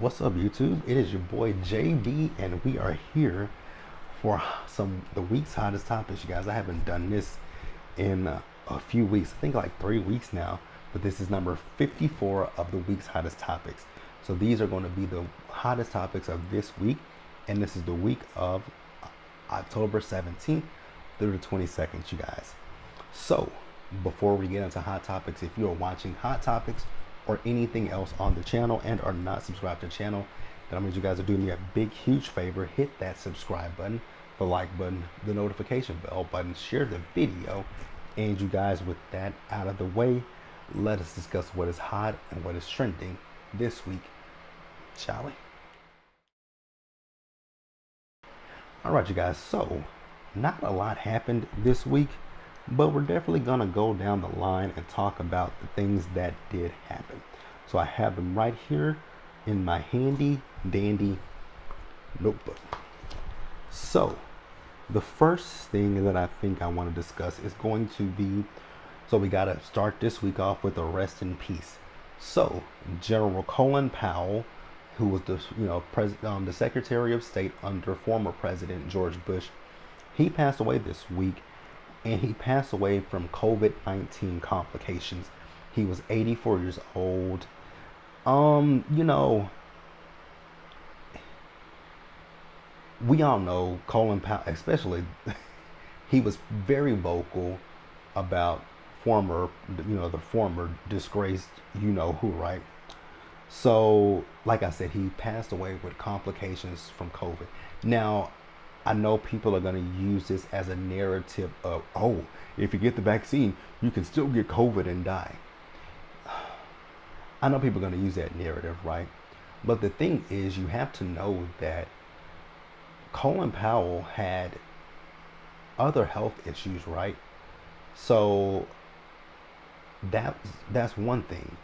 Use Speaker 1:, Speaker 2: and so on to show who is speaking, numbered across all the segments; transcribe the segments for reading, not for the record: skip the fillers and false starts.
Speaker 1: What's up, YouTube? It is your boy JB, and we are here for the week's hottest topics, you guys. I haven't done this in a few weeks. I think like 3 weeks now, but this is number 54 of the week's hottest topics. So these are going to be the hottest topics of this week, and this is the week of October 17th through the 22nd, you guys. So before we get into hot topics, if you are watching hot topics or anything else on the channel and are not subscribed to the channel, then I need you guys to do me a big, huge favor. Hit that subscribe button, the like button, the notification bell button, share the video. And you guys, with that out of the way, let us discuss what is hot and what is trending this week, shall we? All right, you guys. So not a lot happened this week, but we're definitely gonna go down the line and talk about the things that did happen. So I have them right here in my handy dandy notebook. So the first thing that I think I want to discuss is going to be, so we got to start this week off with a rest in peace. So General Colin Powell, who was the Secretary of State under former President George Bush, he passed away this week. And he passed away from COVID-19 complications. He was 84 years old. We all know Colin Powell, especially, he was very vocal about the former disgraced, who, right? So, like I said, he passed away with complications from COVID. Now, I know people are going to use this as a narrative of, oh, if you get the vaccine, you can still get COVID and die. I know people are going to use that narrative, right? But the thing is, you have to know that Colin Powell had other health issues, right? So that's one thing.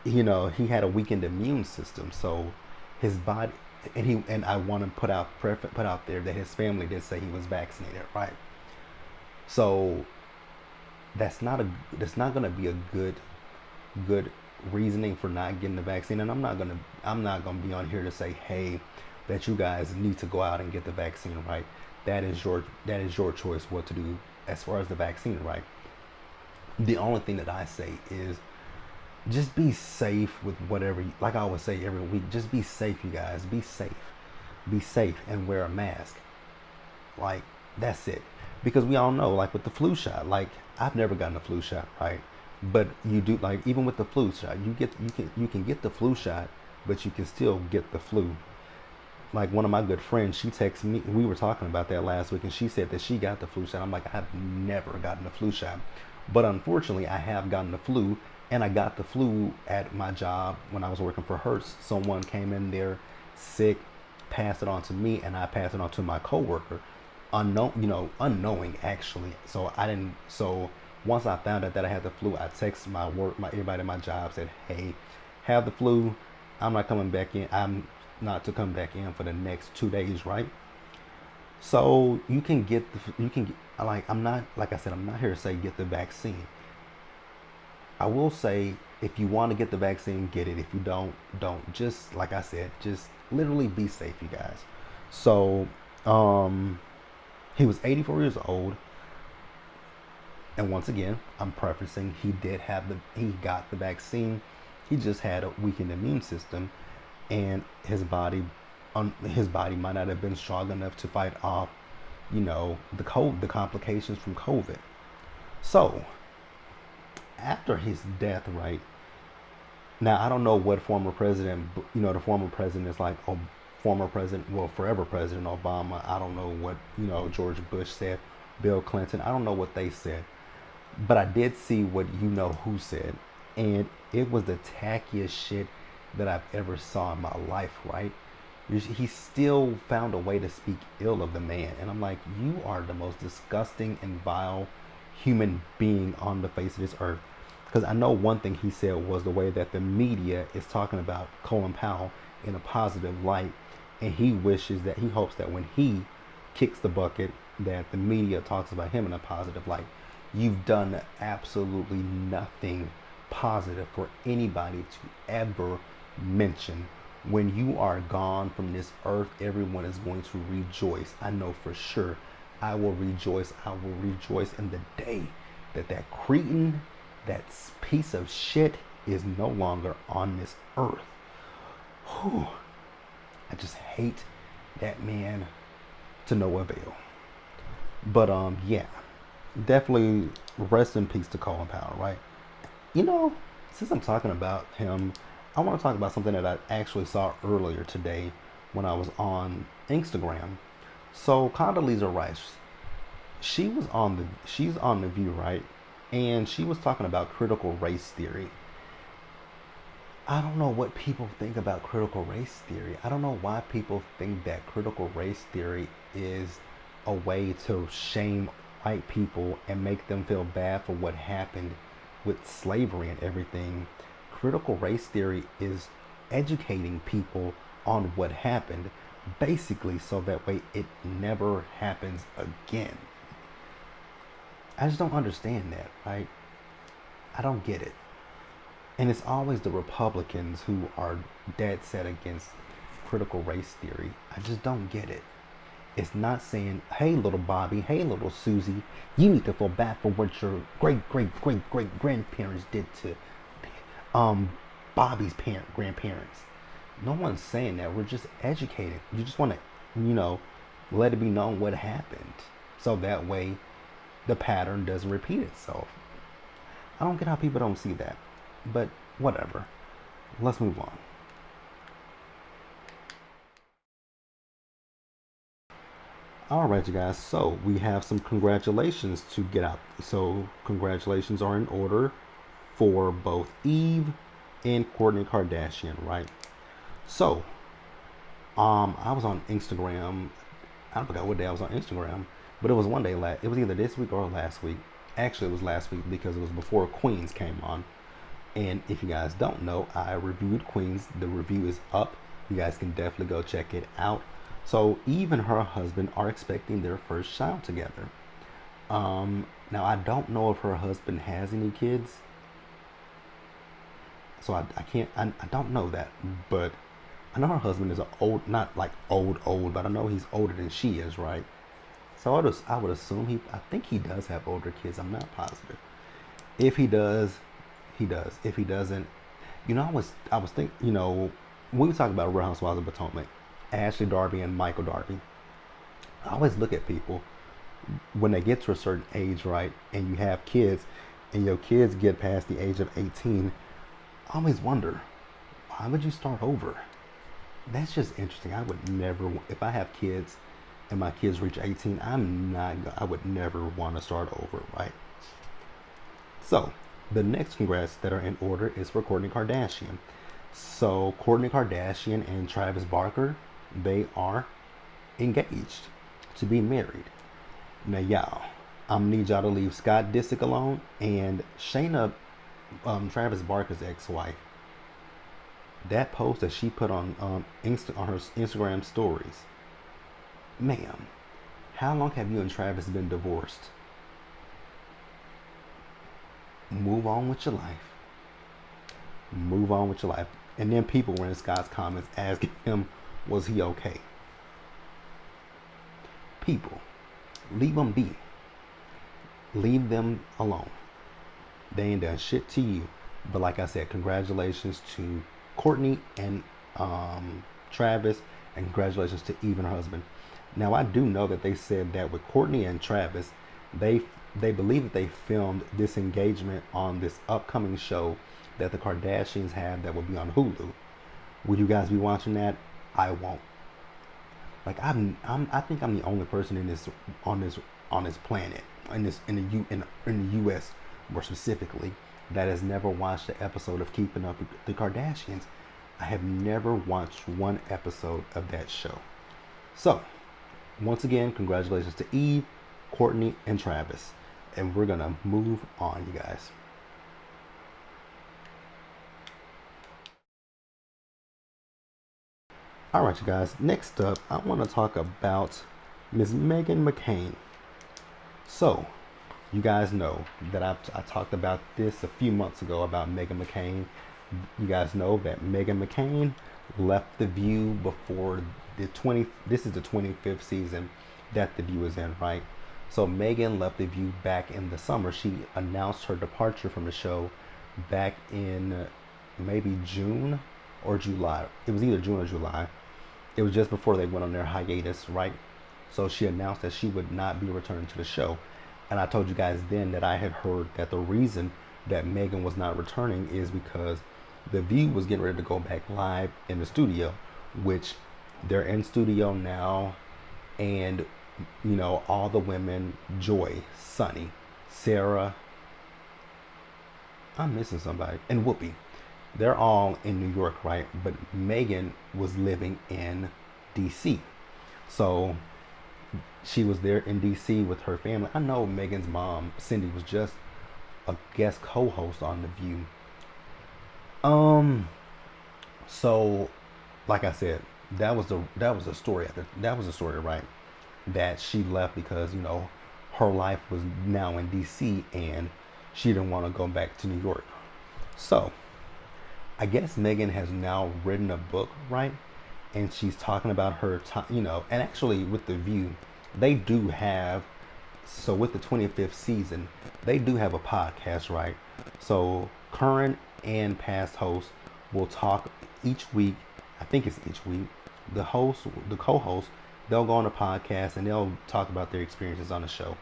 Speaker 1: He had a weakened immune system, so his body. And I want to put out there that his family did say he was vaccinated, right? So that's not going to be a good reasoning for not getting the vaccine. And I'm not going to be on here to say, hey, that you guys need to go out and get the vaccine, right? That is your choice what to do as far as the vaccine, right? The only thing that I say is, just be safe with whatever, like I always say every week, just be safe, you guys. Be safe and wear a mask. Like, that's it. Because we all know, like with the flu shot, like I've never gotten a flu shot, right? But you do, like even with the flu shot, you can get the flu shot, but you can still get the flu. Like one of my good friends, she texted me, we were talking about that last week, and she said that she got the flu shot. I'm like, I've never gotten the flu shot. But unfortunately, I have gotten the flu. And I got the flu at my job when I was working for Hertz. Someone came in there sick, passed it on to me, and I passed it on to my coworker, unknowing actually. So once I found out that I had the flu, I texted everybody at my job, said, "Hey, have the flu. I'm not coming back in. I'm not to come back in for the next 2 days, right?" So I'm not here to say get the vaccine. I will say, if you want to get the vaccine, get it. If you don't. Just like I said, just literally be safe, you guys. So, he was 84 years old. And once again, I'm prefacing, he got the vaccine. He just had a weakened immune system, and his body might not have been strong enough to fight off, the complications from COVID. So, after his death, right now, I don't know what former president, the former president is like, forever President Obama. I don't know what, George Bush said, Bill Clinton. I don't know what they said, but I did see what who said, and it was the tackiest shit that I've ever saw in my life, right? He still found a way to speak ill of the man, and I'm like, you are the most disgusting and vile human being on the face of this earth. Because I know one thing he said was the way that the media is talking about Colin Powell in a positive light, and he hopes that when he kicks the bucket, that the media talks about him in a positive light. You've done absolutely nothing positive for anybody to ever mention When you are gone from this earth, everyone is going to rejoice. I know for sure. I will rejoice. I will rejoice in the day that that cretin, that piece of shit, is no longer on this earth. Whew. I just hate that man to no avail. But yeah, definitely rest in peace to Colin Powell, right? You know, since I'm talking about him, I want to talk about something that I actually saw earlier today when I was on Instagram. So Condoleezza Rice, she's on the View, right? And she was talking about critical race theory. I don't know what people think about critical race theory. I don't know why people think that critical race theory is a way to shame white people and make them feel bad for what happened with slavery and everything. Critical race theory is educating people on what happened, basically, so that way it never happens again. I just don't understand that, right? I don't get it. And it's always the Republicans who are dead set against critical race theory. I just don't get it. It's not saying, hey, little Bobby, hey, little Susie, you need to feel bad for what your great, great, great, great grandparents did to Bobby's grandparents. No one's saying that. We're just educating. You just want to, let it be known what happened. So that way the pattern doesn't repeat itself. I don't get how people don't see that. But whatever. Let's move on. All right, you guys. So we have some congratulations to get out. So congratulations are in order for both Eve and Kourtney Kardashian, right? So, I was on Instagram. I forgot what day I was on Instagram, but it was one day. It was either this week or last week. Actually, it was last week because it was before Queens came on. And if you guys don't know, I reviewed Queens. The review is up. You guys can definitely go check it out. So Eve and her husband are expecting their first child together. Now I don't know if her husband has any kids. So I can't, I don't know that. But I know her husband is not like old, but I know he's older than she is, right? So I would assume I think he does have older kids. I'm not positive. If he does, he does. If he doesn't, I was thinking, when we talk about Real Housewives of Potomac, Ashley Darby and Michael Darby, I always look at people when they get to a certain age, right, and you have kids, and your kids get past the age of 18. I always wonder, why would you start over? That's just interesting. I would never, if I have kids and my kids reach 18, I would never want to start over, right? So the next congrats that are in order is for Kourtney Kardashian. So Kourtney Kardashian and Travis Barker, they are engaged to be married. Now y'all, I'm gonna need y'all to leave Scott Disick alone and Shayna, Travis Barker's ex-wife. That post that she put on her Instagram stories, ma'am, how long have you and Travis been divorced? Move on with your life. Move on with your life. And then people were in Scott's comments asking him, was he okay? People, leave them be. Leave them alone. They ain't done shit to you. But like I said, congratulations to Kourtney and Travis, and congratulations to Eve and her husband. Now I do know that they said that with Kourtney and Travis, they believe that they filmed this engagement on this upcoming show that the Kardashians have that will be on Hulu. Will you guys be watching that? I won't. Like I think I'm the only person on this planet in the U.S. more specifically that has never watched an episode of Keeping Up with the Kardashians. I have never watched one episode of that show. So, once again, congratulations to Eve, Kourtney, and Travis. And we're gonna move on, you guys. All right, you guys. Next up, I want to talk about Ms. Meghan McCain. So, you guys know that I talked about this a few months ago about Meghan McCain. You guys know that Meghan McCain left The View before the 20. This is the 25th season that The View is in, right? So Megan left The View back in the summer. She announced her departure from the show back in maybe June or July. It was either June or July. It was just before they went on their hiatus, right? So she announced that she would not be returning to the show. And I told you guys then that I had heard that the reason that Megan was not returning is because The View was getting ready to go back live in the studio, which they're in studio now. And, all the women, Joy, Sunny, Sarah, I'm missing somebody, and Whoopi, they're all in New York, right? But Megan was living in DC. So she was there in DC with her family. I know Megan's mom, Cindy, was just a guest co-host on The View. So like I said, that was a story that was a story, right? That she left because, her life was now in DC and she didn't want to go back to New York. So I guess Megan has now written a book, right? And she's talking about her time, and actually with The View, they do have, so with the 25th season, they do have a podcast, right? So current and past hosts will talk each week. I think it's each week. The co-host, they'll go on a podcast and they'll talk about their experiences on the show.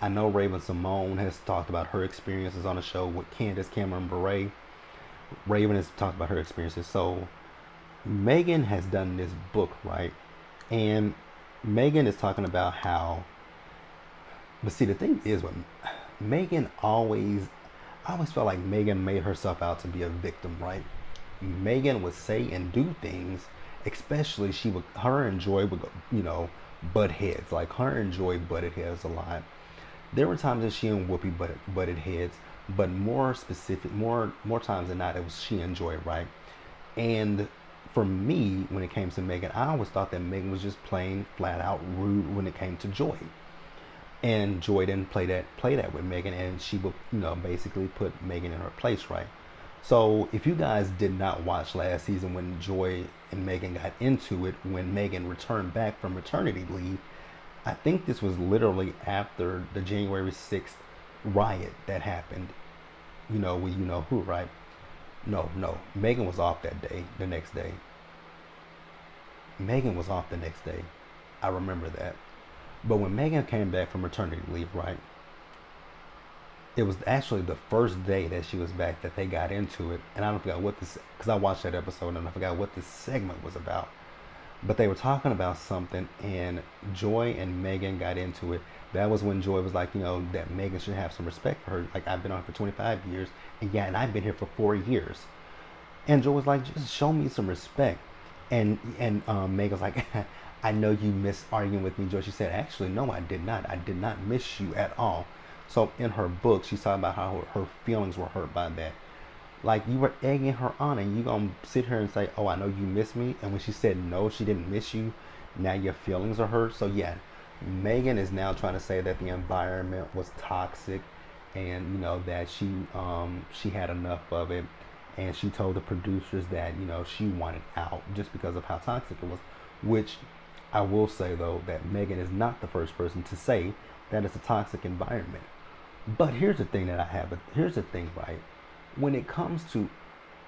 Speaker 1: I know Raven Simone has talked about her experiences on the show with Candace Cameron Bure. Raven has talked about her experiences. So Megan has done this book, right? And Megan is talking about how, but see, the thing is, with Megan I always felt like Megan made herself out to be a victim, right? Megan would say and do things, especially her and Joy would go, butt heads. Like her and Joy butted heads a lot. There were times that she and Whoopi butted heads, but more times than not, it was she and Joy, right? And for me, when it came to Megan, I always thought that Megan was just plain flat out rude when it came to Joy. And Joy didn't play that with Megan, and she would, basically put Megan in her place, right? So if you guys did not watch last season when Joy and Megan got into it, when Megan returned back from maternity leave, I think this was literally after the January 6th riot that happened, with who, right? No, Megan was off the next day. Megan was off the next day. I remember that. But when Megan came back from maternity leave, right, it was actually the first day that she was back that they got into it. And I don't forget because I watched that episode and I forgot what this segment was about. But they were talking about something and Joy and Megan got into it. That was when Joy was like, that Megan should have some respect for her. Like, I've been on for 25 years. And I've been here for 4 years. And Joy was like, just show me some respect. And Megan was like, I know you miss arguing with me, Joy. She said, actually, no, I did not. I did not miss you at all. So in her book, she's talking about how her feelings were hurt by that. Like, you were egging her on and you gonna sit here and say, oh, I know you miss me. And when she said no, she didn't miss you, now your feelings are hurt. So yeah, Megan is now trying to say that the environment was toxic and, that she had enough of it. And she told the producers that, she wanted out just because of how toxic it was. Which I will say, though, that Megan is not the first person to say that it's a toxic environment. But here's the thing here's the thing, right? When it comes to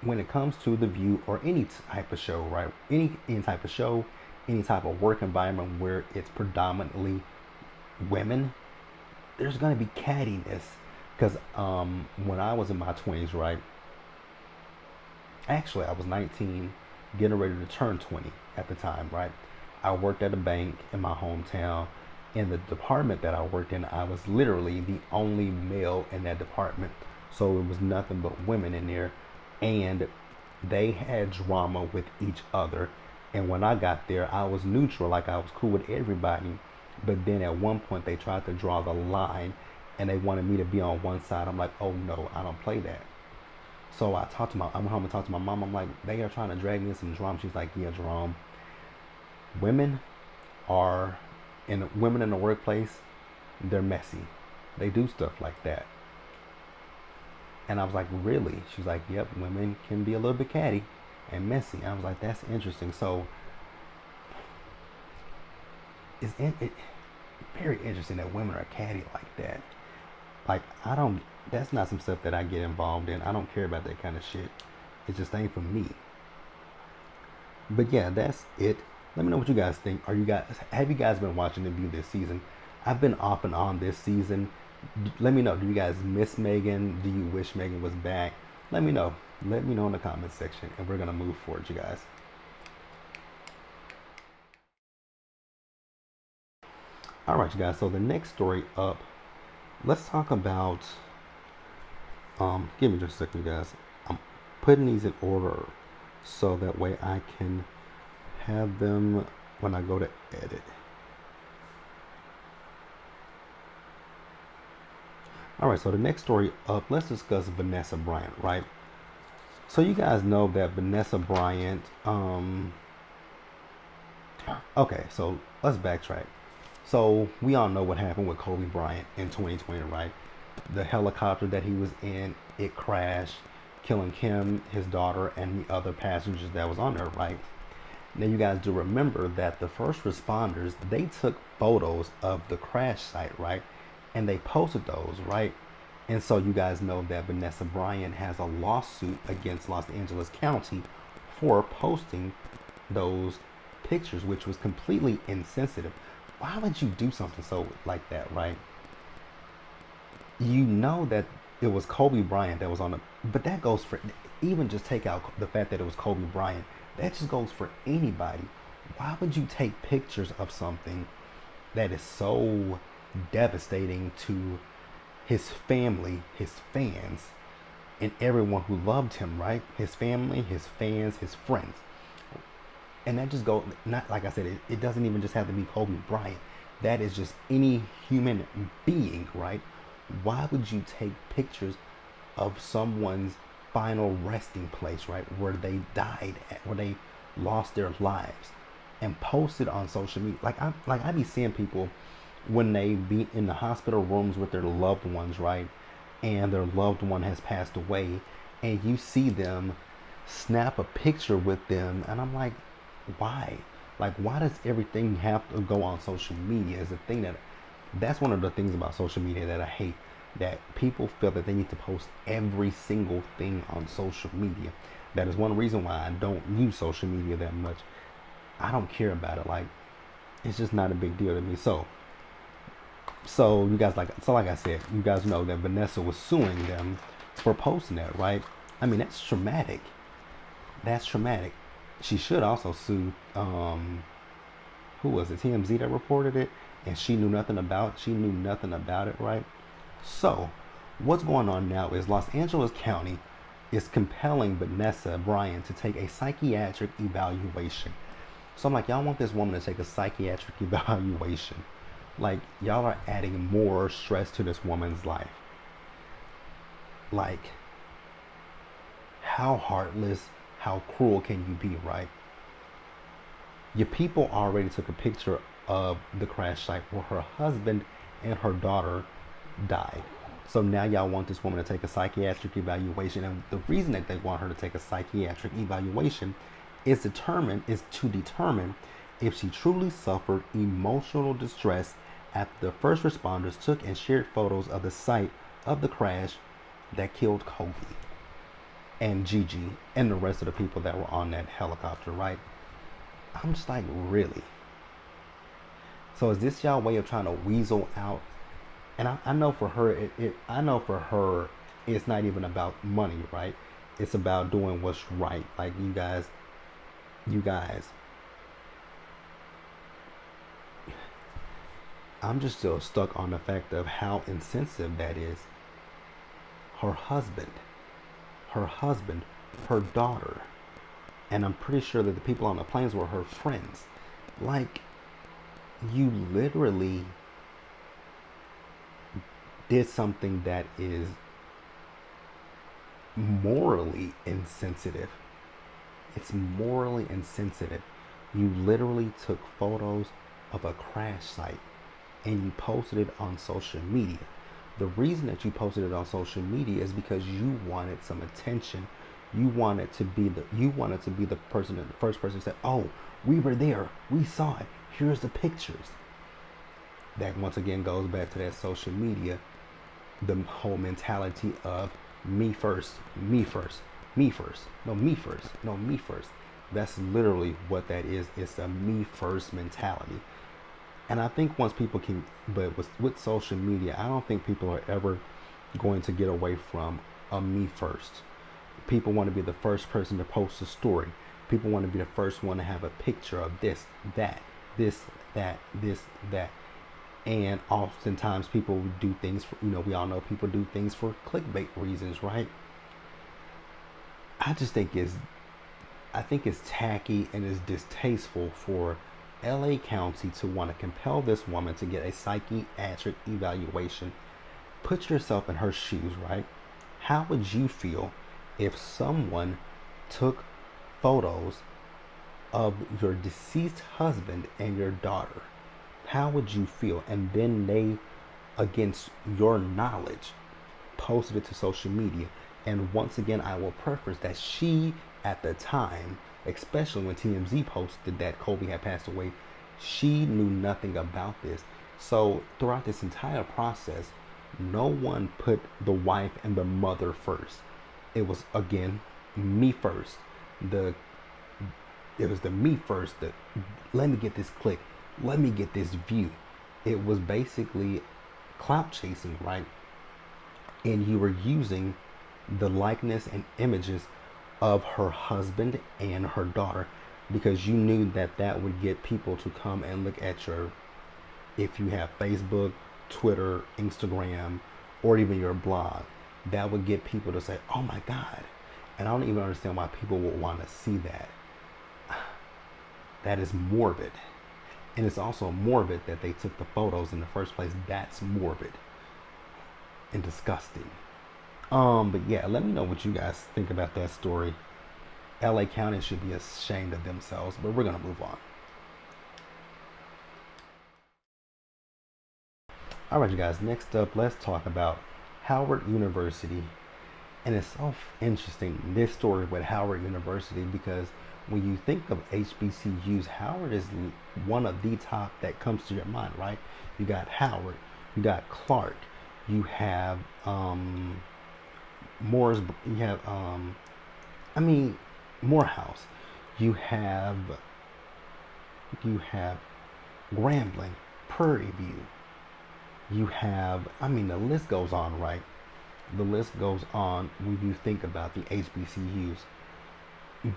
Speaker 1: The View or any type of show, right? Any type of show, any type of work environment where it's predominantly women, there's gonna be cattiness. Because when I was in my 20s, right? Actually, I was 19, getting ready to turn 20 at the time, right? I worked at a bank in my hometown. In the department that I worked in, I was literally the only male in that department. So it was nothing but women in there. And they had drama with each other. And when I got there, I was neutral, like I was cool with everybody. But then at one point, they tried to draw the line and they wanted me to be on one side. I'm like, oh no, I don't play that. So I went home and talked to my mom. I'm like, they are trying to drag me in some drama. She's like, yeah, Jerome, women in the workplace, they're messy. They do stuff like that. And I was like, really? She's like, yep, women can be a little bit catty. and messy. And I was like, that's interesting. So it very interesting that women are catty like that. Like I don't. That's not some stuff that I get involved in. I don't care about that kind of shit. It just ain't for me. But yeah, that's it. Let me know what you guys think. Are you guys have you guys been watching The View this season? I've been off and on this season. Let me know. Do you guys miss Megan? Do you wish Megan was back? Let me know. Let me know in the comments section, and we're gonna move forward, you guys. All right, you guys. So the next story up. Let's talk about. Give me just a second, you guys. I'm putting these in order so that way I can have them when I go to edit. All right, so the next story up, let's discuss Vanessa Bryant, right? So you guys know that Vanessa Bryant, okay, so let's backtrack. So we all know what happened with Kobe Bryant in 2020, right? The helicopter that he was in, it crashed, killing him, his daughter, and the other passengers that was on there, right? Now you guys do remember that the first responders, they took photos of the crash site, right? And they posted those, right? And so you guys know that Vanessa Bryant has a lawsuit against Los Angeles County for posting those pictures, which was completely insensitive. Why would you do something so like that, right? You know that it was Kobe Bryant that was on the, but that goes for, even just take out the fact that it was Kobe Bryant, that just goes for anybody. Why would you take pictures of something that is so devastating to his family, his fans, and everyone who loved him, right? His family, his fans, his friends. And that just go, not like I said, it doesn't even just have to be Kobe Bryant. That is just any human being, right? Why would you take pictures of someone's final resting place, right? Where they died at, where they lost their lives, and post it on social media. I be seeing people when they be in the hospital rooms with their loved ones, right? And their loved one has passed away, and you see them snap a picture with them, and I'm like, why? Like, why does everything have to go on social media? Is the thing that's one of the things about social media that I hate. That people feel that they need to post every single thing on social media. That is one reason why I don't use social media that much. I don't care about it. Like, it's just not a big deal to me. So you guys like I said, you guys know that Vanessa was suing them for posting that, right? I mean, that's traumatic. That's traumatic. She should also sue who was it? TMZ that reported it, and she knew nothing about it, right? So what's going on now is Los Angeles County is compelling Vanessa Bryant to take a psychiatric evaluation. So I'm like, y'all want this woman to take a psychiatric evaluation? Like, y'all are adding more stress to this woman's life. Like, how heartless, how cruel can you be, right? Your people already took a picture of the crash site where her husband and her daughter died. So now y'all want this woman to take a psychiatric evaluation, and the reason that they want her to take a psychiatric evaluation is to determine if she truly suffered emotional distress after the first responders took and shared photos of the site of the crash that killed Kobe and Gigi and the rest of the people that were on that helicopter, right? I'm just like, really? So is this y'all way of trying to weasel out? And I know for her, I know for her, it's not even about money, right? It's about doing what's right. Like, you guys, I'm just still stuck on the fact of how insensitive that is. Her husband, her daughter, and I'm pretty sure that the people on the planes were her friends. Like, you literally did something that is morally insensitive. It's morally insensitive. You literally took photos of a crash site and you posted it on social media. The reason that you posted it on social media is because you wanted some attention. You wanted to be the person, the first person who said, "Oh, we were there, we saw it. Here's the pictures." That once again goes back to that social media, the whole mentality of me first, me first, me first, no me first, no me first. That's literally what that is. It's a me first mentality. And I think once people can, but with social media, I don't think people are ever going to get away from a me first. People want to be the first person to post a story. People want to be the first one to have a picture of this, that, this, that, this, that. And oftentimes people do things for, we all know people do things for clickbait reasons, right? I just think it's tacky and it's distasteful for LA County to want to compel this woman to get a psychiatric evaluation. Put yourself in her shoes, right? How would you feel if someone took photos of your deceased husband and your daughter? How would you feel? And then they, against your knowledge, posted it to social media. And once again, I will preface that she, at the time, especially when TMZ posted that Kobe had passed away, she knew nothing about this. So throughout this entire process, no one put the wife and the mother first. It was, again, me first. It was the me first. Let me get this click. Let me get this view. It was basically clout chasing, right? And you were using the likeness and images of her husband and her daughter because you knew that would get people to come and look at if you have Facebook, Twitter, Instagram, or even your blog, that would get people to say, "Oh my God." And I don't even understand why people would want to see that. That is morbid. And it's also morbid that they took the photos in the first place. That's morbid and disgusting. But yeah, let me know what you guys think about that story. LA County should be ashamed of themselves, but we're gonna move on. All right, you guys, next up, let's talk about Howard University. And it's so interesting, this story with Howard University, because when you think of HBCUs, Howard is one of the top that comes to your mind, right? You got Howard, you got Clark, you have Moore's, you have Morehouse, you have Grambling, Prairie View, you have, the list goes on, right? The list goes on when you think about the HBCUs.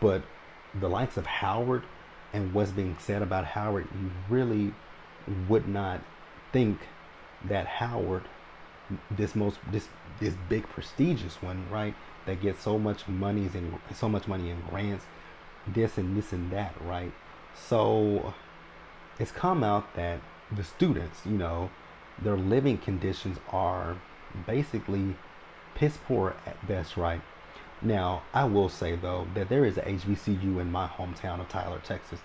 Speaker 1: But the likes of Howard and what's being said about Howard, you really would not think that Howard, this big prestigious one, right, that gets so much money in grants, this and that, right? So it's come out that the students, their living conditions are basically piss poor at best, right? Now, I will say, though, that there is a HBCU in my hometown of Tyler, Texas,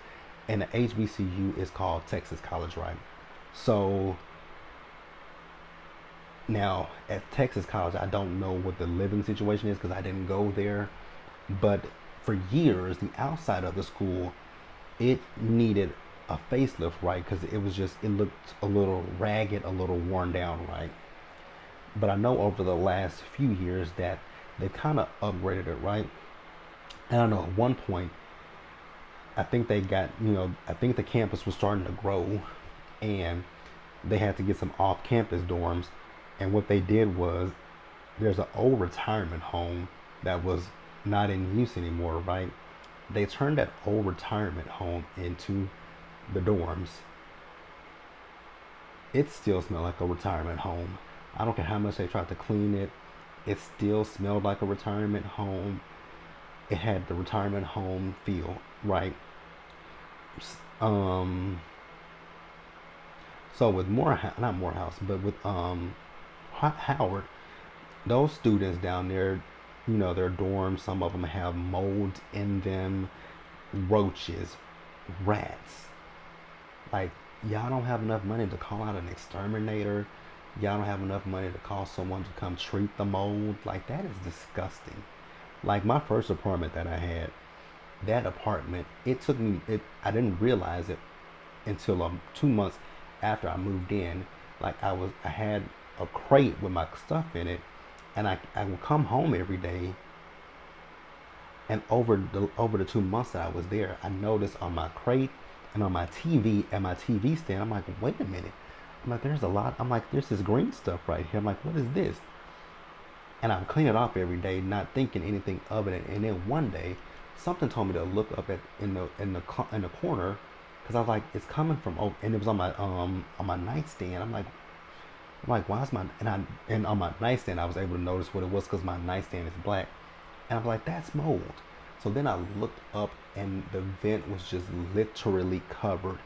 Speaker 1: and the HBCU is called Texas College, right? So, now, at Texas College, I don't know what the living situation is because I didn't go there, but for years, the outside of the school, it needed a facelift, right? Because it looked a little ragged, a little worn down, right? But I know over the last few years that they kind of upgraded it, right? And I know at one point, I think they got, I think the campus was starting to grow and they had to get some off-campus dorms. And what they did was, there's an old retirement home that was not in use anymore, right? They turned that old retirement home into the dorms. It still smelled like a retirement home. I don't care how much they tried to clean it. It still smelled like a retirement home. It had the retirement home feel, right? So with not Morehouse, but with Howard, those students down there, their dorms, some of them have mold in them, roaches, rats. Like, y'all don't have enough money to call out an exterminator. Y'all don't have enough money to call someone to come treat the mold. Like, that is disgusting. Like my first apartment that I had, that apartment, it took me. It I didn't realize it until 2 months after I moved in. Like I had a crate with my stuff in it, and I would come home every day. And over the 2 months that I was there, I noticed on my crate and on my TV and my TV stand, I'm like, wait a minute. I'm like, there's a lot. I'm like, there's this green stuff right here. I'm like, what is this? And I would clean it off every day, not thinking anything of it. And then one day, something told me to look up at in the corner, because I was like, it's coming from over, and it was on my nightstand. I'm like, why is my and on my nightstand I was able to notice what it was because my nightstand is black, and I'm like, that's mold. So then I looked up, and the vent was just literally covered,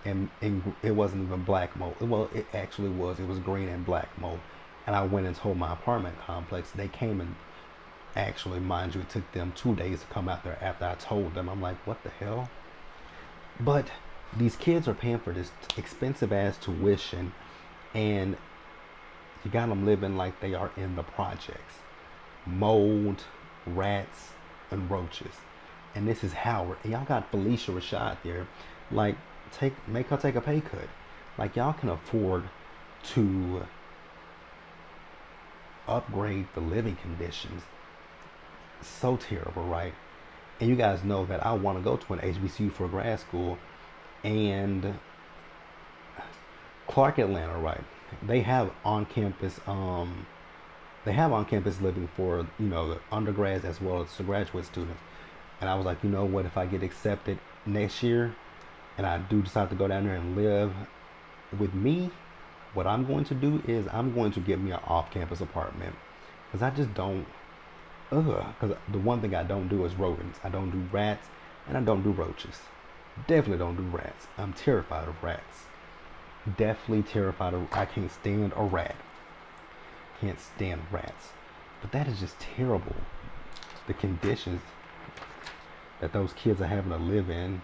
Speaker 1: and it wasn't even black mold. Well, it actually was. It was green and black mold. And I went and told my apartment complex. They came and actually, mind you, it took them 2 days to come out there after I told them. I'm like, what the hell? But these kids are paying for this expensive ass tuition, and you got them living like they are in the projects. Mold, rats, and roaches. And this is Howard. And y'all got Felicia Rashad there. Like, make her take a pay cut. Like, y'all can afford to upgrade the living conditions. So terrible, right? And you guys know that I want to go to an HBCU for grad school, and Clark Atlanta, right? They have on campus living for, the undergrads as well as the graduate students. And I was like, you know what, if I get accepted next year and I do decide to go down there and live, with me, what I'm going to do is I'm going to get me an off-campus apartment, because I just don't. Because the one thing I don't do is rodents. I don't do rats, and I don't do roaches. Definitely don't do rats. I'm terrified of rats. Definitely terrified of. I can't stand a rat. Can't stand rats. But that is just terrible. The conditions that those kids are having to live in.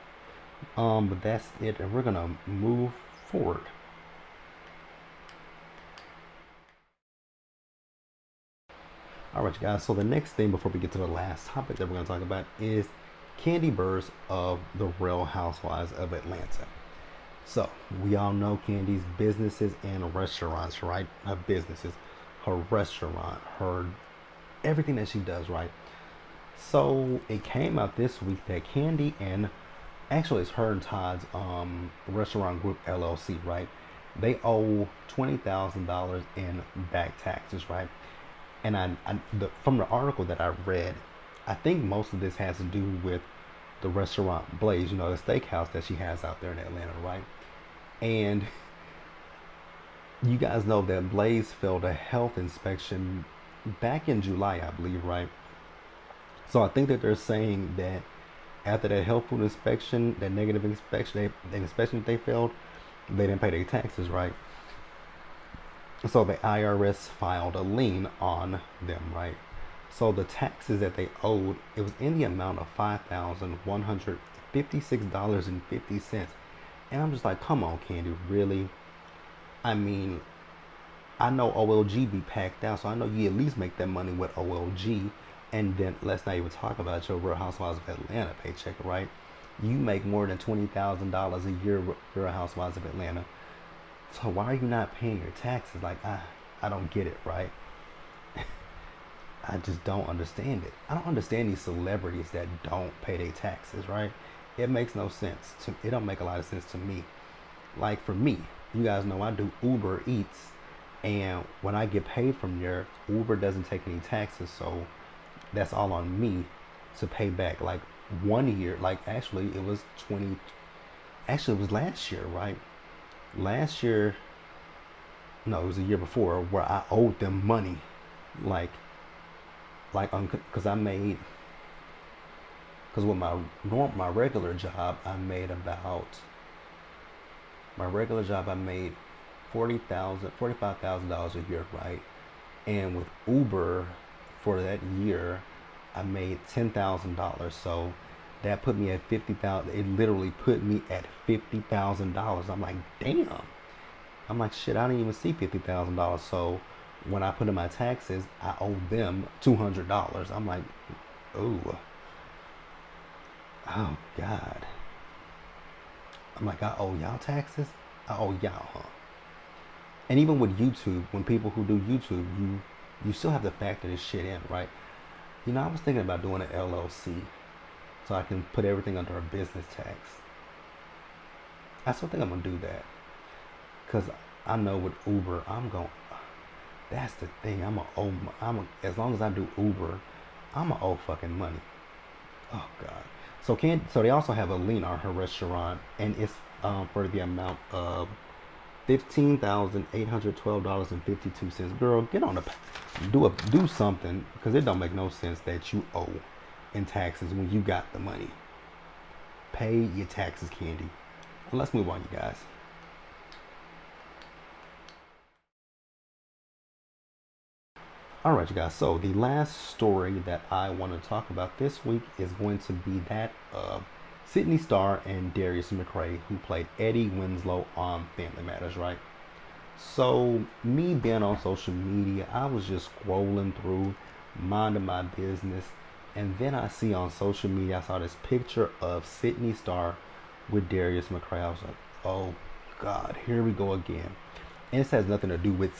Speaker 1: But that's it, and we're gonna move forward. All right, guys. So the next thing before we get to the last topic that we're gonna talk about is Candy Burrs of the Real Housewives of Atlanta. So we all know Candy's businesses and restaurants, right? Her businesses, her restaurant, her everything that she does, right? So it came out this week that Candy, and actually it's her and Todd's restaurant group LLC, right? They owe $20,000 in back taxes, right? And from the article that I read, I think most of this has to do with the restaurant Blaze, the steakhouse that she has out there in Atlanta, right? And you guys know that Blaze failed a health inspection back in July, I believe, right? So I think that they're saying that after that health food inspection, that negative inspection, the inspection that they failed, they didn't pay their taxes, right? So the IRS filed a lien on them, right? So the taxes that they owed, it was in the amount of $5,156.50. And I'm just like, come on, Candy, really? I mean, I know OLG be packed out, so I know you at least make that money with OLG. And then let's not even talk about your Real Housewives of Atlanta paycheck, right? You make more than $20,000 a year with Real Housewives of Atlanta. So why are you not paying your taxes? Like, I don't get it, right? I just don't understand it. I don't understand these celebrities that don't pay their taxes, right? It makes no sense. It don't make a lot of sense to me. Like for me, you guys know I do Uber Eats, and when I get paid from there, Uber doesn't take any taxes, so that's all on me to pay back. Like 1 year, like actually it was last year, right? Last year, no, it was a year before, where I owed them money, like because with my regular job I made $45,000 a year, right? And with Uber for that year I made $10,000. So that put me at 50,000. It literally put me at $50,000. I'm like, damn. I'm like, shit, I didn't even see $50,000. So when I put in my taxes, I owe them $200. I'm like, oh, oh God. I'm like, I owe y'all taxes? I owe y'all, huh? And even with YouTube, when people who do YouTube, you still have to factor this shit in, right? You know, I was thinking about doing an LLC so I can put everything under a business tax. I still think I'm gonna do that because I know with Uber, I'm going. That's the thing. I'm a owe. As long as I do Uber, I'm a owe fucking money. Oh God. So they also have a lien on her restaurant, and it's for the amount of $15,812.52. Girl, get on the do something because it don't make no sense that you owe in taxes when you got the money. Pay your taxes, Candy. And let's move on, you guys. All right, you guys. So the last story that I want to talk about this week is going to be that of Sydney Starr and Darius McRae, who played Eddie Winslow on Family Matters, right? So me being on social media, I was just scrolling through, minding my business, and then I see on social media, I saw this picture of Sydney Starr with Darius McRae. I was like, oh God, here we go again. And this has nothing to do with,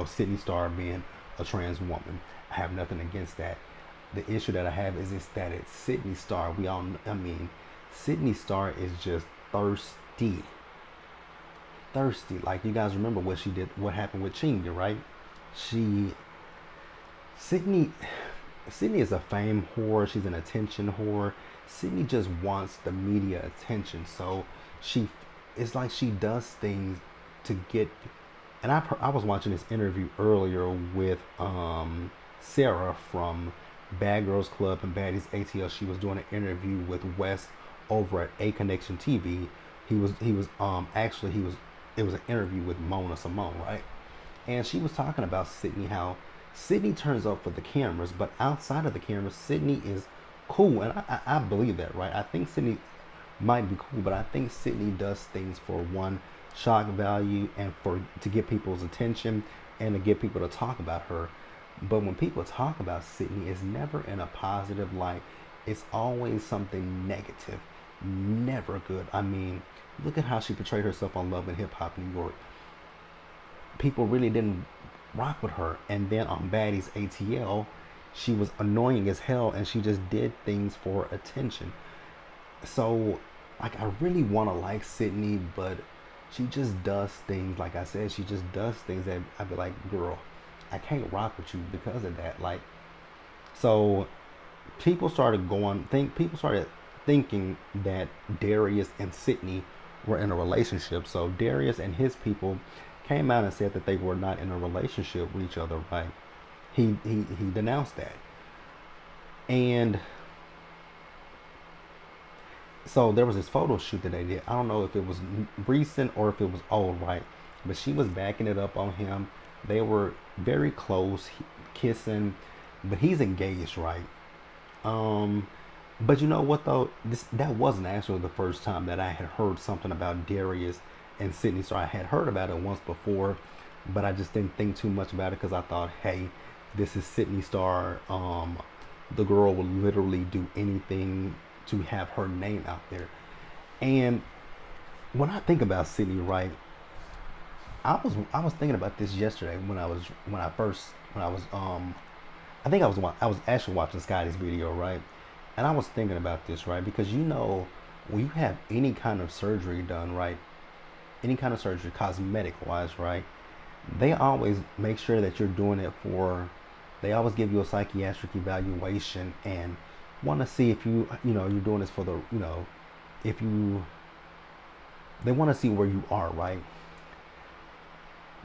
Speaker 1: Sydney Starr being a trans woman. I have nothing against that. The issue that I have is that it's Sydney Starr. Sydney Starr is just thirsty. Thirsty. Like, you guys remember what she did, what happened with Chingy, right? Sydney is a fame whore. She's an attention whore. Sydney just wants the media attention. So it's like she does things to get. And I was watching this interview earlier with Sarah from Bad Girls Club and Baddies ATL. She was doing an interview with Wes over at A Connection TV. It was an interview with Mona Simone, right? And she was talking about Sydney, how Sydney turns up for the cameras, but outside of the cameras, Sydney is cool. And I believe that, right? I think Sydney might be cool, but I think Sydney does things for one, shock value, and to get people's attention and to get people to talk about her. But when people talk about Sydney, it's never in a positive light. It's always something negative, never good. I mean, look at how she portrayed herself on Love and Hip Hop New York. People really didn't rock with her. And then on Baddies ATL, she was annoying as hell and she just did things for attention. So, like, I really want to like Sydney, but she just does things, like I said, she just does things that I'd be like, girl, I can't rock with you because of that. Like, so people started thinking that Darius and Sydney were in a relationship. So Darius and his people came out and said that they were not in a relationship with each other, right? He denounced that. And so there was this photo shoot that they did. I don't know if it was recent or if it was old, right? But she was backing it up on him. They were very close, kissing, but he's engaged, right? But you know what though? That wasn't actually the first time that I had heard something about Darius and Sydney. So I had heard about it once before, but I just didn't think too much about it because I thought, hey, this is Sydney Starr. The girl would literally do anything to have her name out there. And when I think about Sydney, right, I was thinking about this yesterday I think I was actually watching Scotty's video, right? And I was thinking about this, right? Because when you have any kind of surgery done, right? Any kind of surgery, cosmetic wise, right? They always make sure that you're doing it they always give you a psychiatric evaluation and want to see if you're doing this for they want to see where you are, right?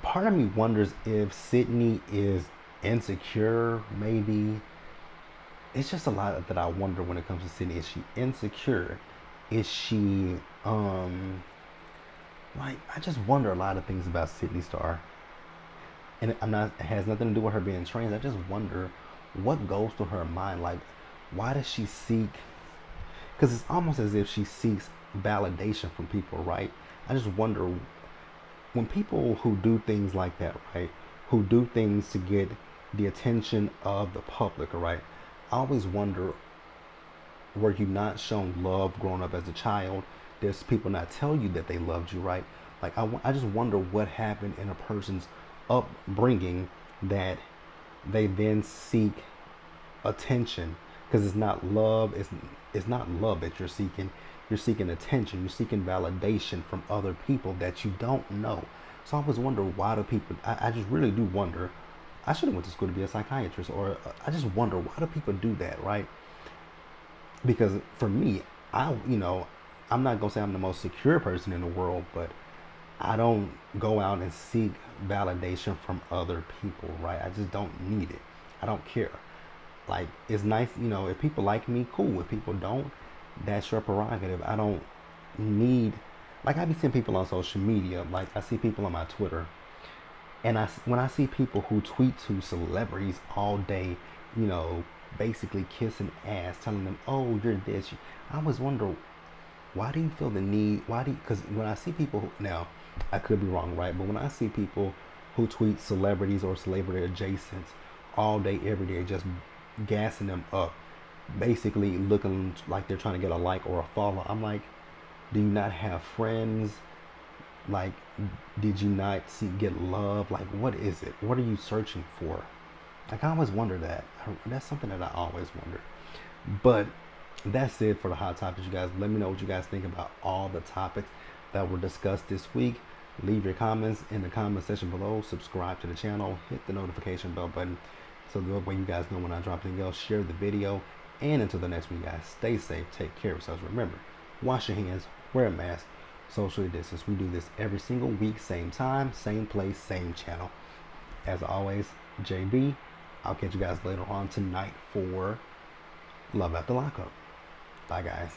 Speaker 1: Part of me wonders if Sydney is insecure, maybe. It's just a lot that I wonder when it comes to Sydney. Is she insecure? Is she like, I just wonder a lot of things about Sydney Starr. And it has nothing to do with her being trans. I just wonder what goes through her mind. Like, why does she seek, because it's almost as if she seeks validation from people, right? I just wonder, when people who do things like that, right, who do things to get the attention of the public, right, I always wonder, were you not shown love growing up as a child? There's people not tell you that they loved you, right? Like I just wonder what happened in a person's upbringing that they then seek attention, because it's not love. It's not love that you're seeking. You're seeking attention. You're seeking validation from other people that you don't know. So I always wonder, why do people? I just really do wonder. I should have went to school to be a psychiatrist, or I just wonder, why do people do that, right? Because for me, I'm not gonna say I'm the most secure person in the world, but I don't go out and seek validation from other people, right? I just don't need it. I don't care. Like, it's nice, if people like me, cool. If people don't, that's your prerogative. I don't need, like, I be seeing people on social media, like I see people on my Twitter, and when I see people who tweet to celebrities all day, you know, basically kissing ass, telling them, "Oh, you're this," I always wonder, why do you feel the need? Why do you? Because when I see people now, I could be wrong, right? But when I see people who tweet celebrities or celebrity adjacent all day, every day, just gassing them up, basically looking like they're trying to get a like or a follow, I'm like, do you not have friends? Like, did you not get love? Like, what is it? What are you searching for? Like, I always wonder that. That's something that I always wonder. But that's it for the hot topics, you guys. Let me know what you guys think about all the topics that were discussed this week. Leave your comments in the comment section below. Subscribe to the channel. Hit the notification bell button so that way you guys know when I drop anything else. Share the video. And until the next one, you guys, stay safe. Take care of yourselves. Remember, wash your hands. Wear a mask. Socially distance. We do this every single week. Same time, same place, same channel. As always, JB. I'll catch you guys later on tonight for Love After Lockup. Bye, guys.